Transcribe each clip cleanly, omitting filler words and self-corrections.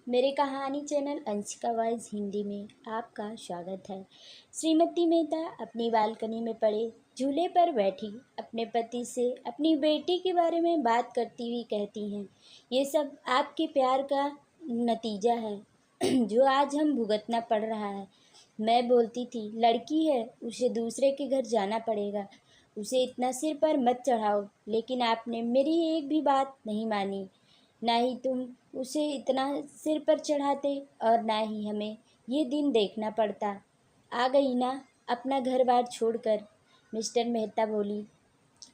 मेरे कहानी channel Anshika voice Hindi में आपका स्वागत है। श्रीमती मेहता अपनी बालकनी में पड़े झूले पर बैठी अपने पति से अपनी बेटी के बारे में बात करती हुई कहती हैं, ये सब आपके प्यार का नतीजा है जो आज हम भुगतना पड़ रहा है। मैं बोलती थी लड़की है, उसे दूसरे के घर जाना पड़ेगा, उसे इतना सिर पर मत चढ़ाओ, लेकिन आपने मेरी एक भी बात नहीं मानी। ना ही तुम उसे इतना सिर पर चढ़ाते और ना ही हमें ये दिन देखना पड़ता। आ गई ना अपना घर बार छोड़कर। मिस्टर मेहता बोली,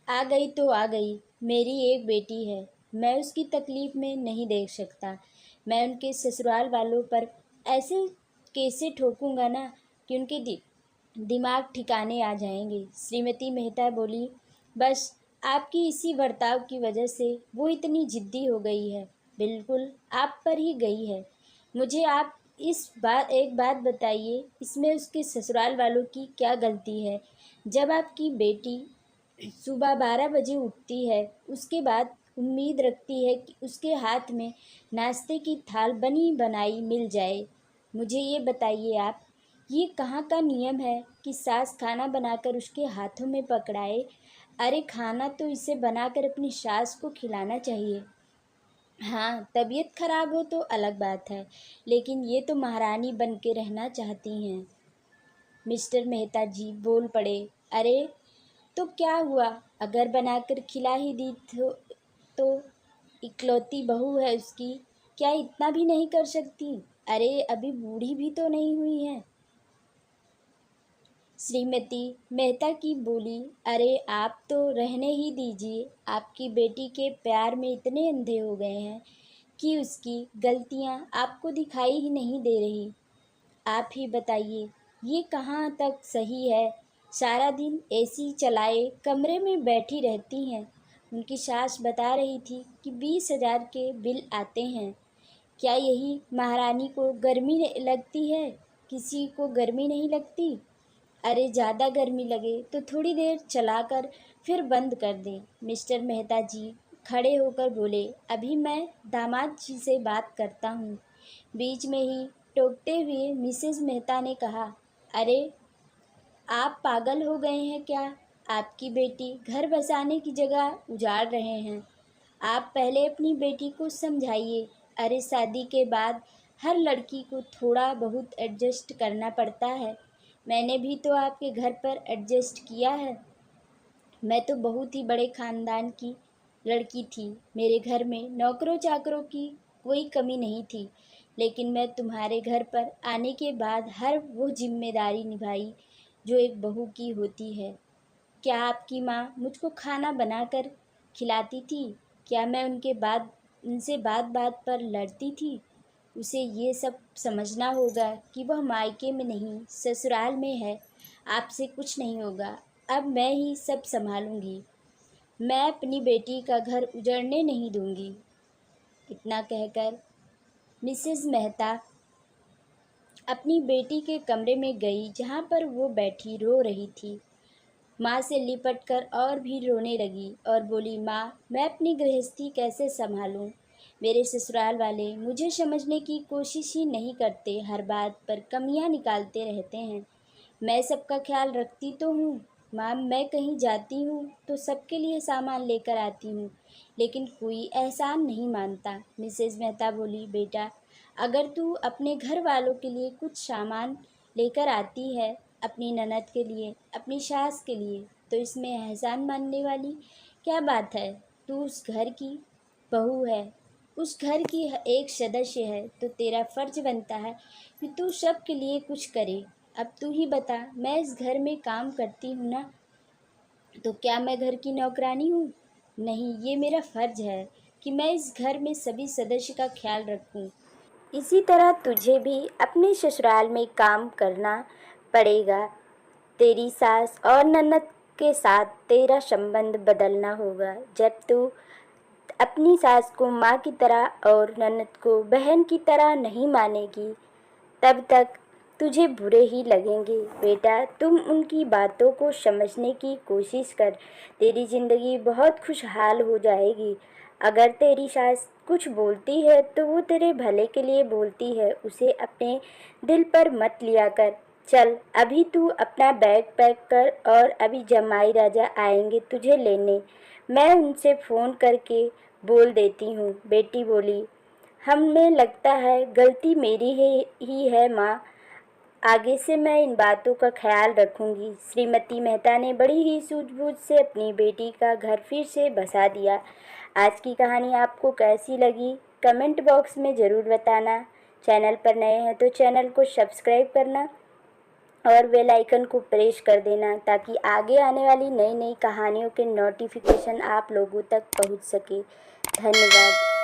आ गई तो आ गई, मेरी एक बेटी है, मैं उसकी तकलीफ़ में नहीं देख सकता। मैं उनके ससुराल वालों पर ऐसे कैसे ठोकूंगा ना कि उनके दिमाग ठिकाने आ जाएंगे। श्रीमती मेहता बोली, बस आपकी इसी बर्ताव की वजह से वो इतनी जिद्दी हो गई है, बिल्कुल आप पर ही गई है। मुझे आप एक बात बताइए, इसमें उसके ससुराल वालों की क्या गलती है? जब आपकी बेटी सुबह 12 बजे उठती है, उसके बाद उम्मीद रखती है कि उसके हाथ में नाश्ते की थाल बनी बनाई मिल जाए। मुझे ये बताइए आप, ये कहाँ का नियम है कि सास खाना बनाकर उसके हाथों में पकड़ाए? अरे खाना तो इसे बनाकर अपनी सास को खिलाना चाहिए। हाँ, तबीयत खराब हो तो अलग बात है, लेकिन ये तो महारानी बन के रहना चाहती हैं। मिस्टर मेहता जी बोल पड़े, अरे तो क्या हुआ, अगर बनाकर खिला ही दी तो इकलौती बहू है उसकी, क्या इतना भी नहीं कर सकती? अरे अभी बूढ़ी भी तो नहीं हुई है। श्रीमती मेहता की बोली, अरे आप तो रहने ही दीजिए, आपकी बेटी के प्यार में इतने अंधे हो गए हैं कि उसकी गलतियां आपको दिखाई ही नहीं दे रही। आप ही बताइए, ये कहाँ तक सही है? सारा दिन एसी चलाए कमरे में बैठी रहती हैं। उनकी सास बता रही थी कि 20,000 के बिल आते हैं। क्या यही महारानी को गर्मी लगती है? किसी को गर्मी नहीं लगती? अरे ज़्यादा गर्मी लगे तो थोड़ी देर चलाकर फिर बंद कर दें। मिस्टर मेहता जी खड़े होकर बोले, अभी मैं दामाद जी से बात करता हूँ। बीच में ही टोकते हुए मिसेज मेहता ने कहा, अरे आप पागल हो गए हैं क्या? आपकी बेटी घर बसाने की जगह उजाड़ रहे हैं। आप पहले अपनी बेटी को समझाइए। अरे शादी के बाद हर लड़की को थोड़ा बहुत एडजस्ट करना पड़ता है। मैंने भी तो आपके घर पर एडजस्ट किया है। मैं तो बहुत ही बड़े ख़ानदान की लड़की थी, मेरे घर में नौकरों चाकरों की कोई कमी नहीं थी, लेकिन मैं तुम्हारे घर पर आने के बाद हर वो जिम्मेदारी निभाई जो एक बहू की होती है। क्या आपकी माँ मुझको खाना बनाकर खिलाती थी? क्या मैं उनसे बात बात पर लड़ती थी? उसे ये सब समझना होगा कि वह मायके में नहीं ससुराल में है। आपसे कुछ नहीं होगा, अब मैं ही सब संभालूंगी। मैं अपनी बेटी का घर उजड़ने नहीं दूंगी। इतना कहकर मिसेस मेहता अपनी बेटी के कमरे में गई, जहाँ पर वो बैठी रो रही थी। माँ से लिपट कर और भी रोने लगी और बोली, माँ मैं अपनी गृहस्थी कैसे संभालूं? मेरे ससुराल वाले मुझे समझने की कोशिश ही नहीं करते, हर बात पर कमियां निकालते रहते हैं। मैं सबका ख्याल रखती तो हूँ माँ, मैं कहीं जाती हूँ तो सबके लिए सामान लेकर आती हूँ, लेकिन कोई एहसान नहीं मानता। मिसेज मेहता बोली, बेटा अगर तू अपने घर वालों के लिए कुछ सामान लेकर आती है, अपनी ननद के लिए, अपनी सास के लिए, तो इसमें एहसान मानने वाली क्या बात है? तू उस घर की बहू है, उस घर की एक सदस्य है, तो तेरा फर्ज बनता है कि तू सब के लिए कुछ करे। अब तू ही बता, मैं इस घर में काम करती हूँ ना, तो क्या मैं घर की नौकरानी हूँ? नहीं, ये मेरा फर्ज है कि मैं इस घर में सभी सदस्य का ख्याल रखूँ। इसी तरह तुझे भी अपने ससुराल में काम करना पड़ेगा। तेरी सास और ननद के साथ तेरा संबंध बदलना होगा। जब तू अपनी सास को माँ की तरह और ननद को बहन की तरह नहीं मानेगी, तब तक तुझे बुरे ही लगेंगे। बेटा तुम उनकी बातों को समझने की कोशिश कर, तेरी ज़िंदगी बहुत खुशहाल हो जाएगी। अगर तेरी सास कुछ बोलती है तो वो तेरे भले के लिए बोलती है, उसे अपने दिल पर मत लिया कर। चल अभी तू अपना बैग पैक कर और अभी जमाई राजा आएंगे तुझे लेने, मैं उनसे फ़ोन करके बोल देती हूँ। बेटी बोली, हमें लगता है गलती मेरी ही है माँ, आगे से मैं इन बातों का ख्याल रखूंगी। श्रीमती मेहता ने बड़ी ही सूझबूझ से अपनी बेटी का घर फिर से बसा दिया। आज की कहानी आपको कैसी लगी कमेंट बॉक्स में ज़रूर बताना। चैनल पर नए हैं तो चैनल को सब्सक्राइब करना और बेल आइकन को प्रेस कर देना ताकि आगे आने वाली नई नई कहानियों के नोटिफिकेशन आप लोगों तक पहुंच सके। धन्यवाद।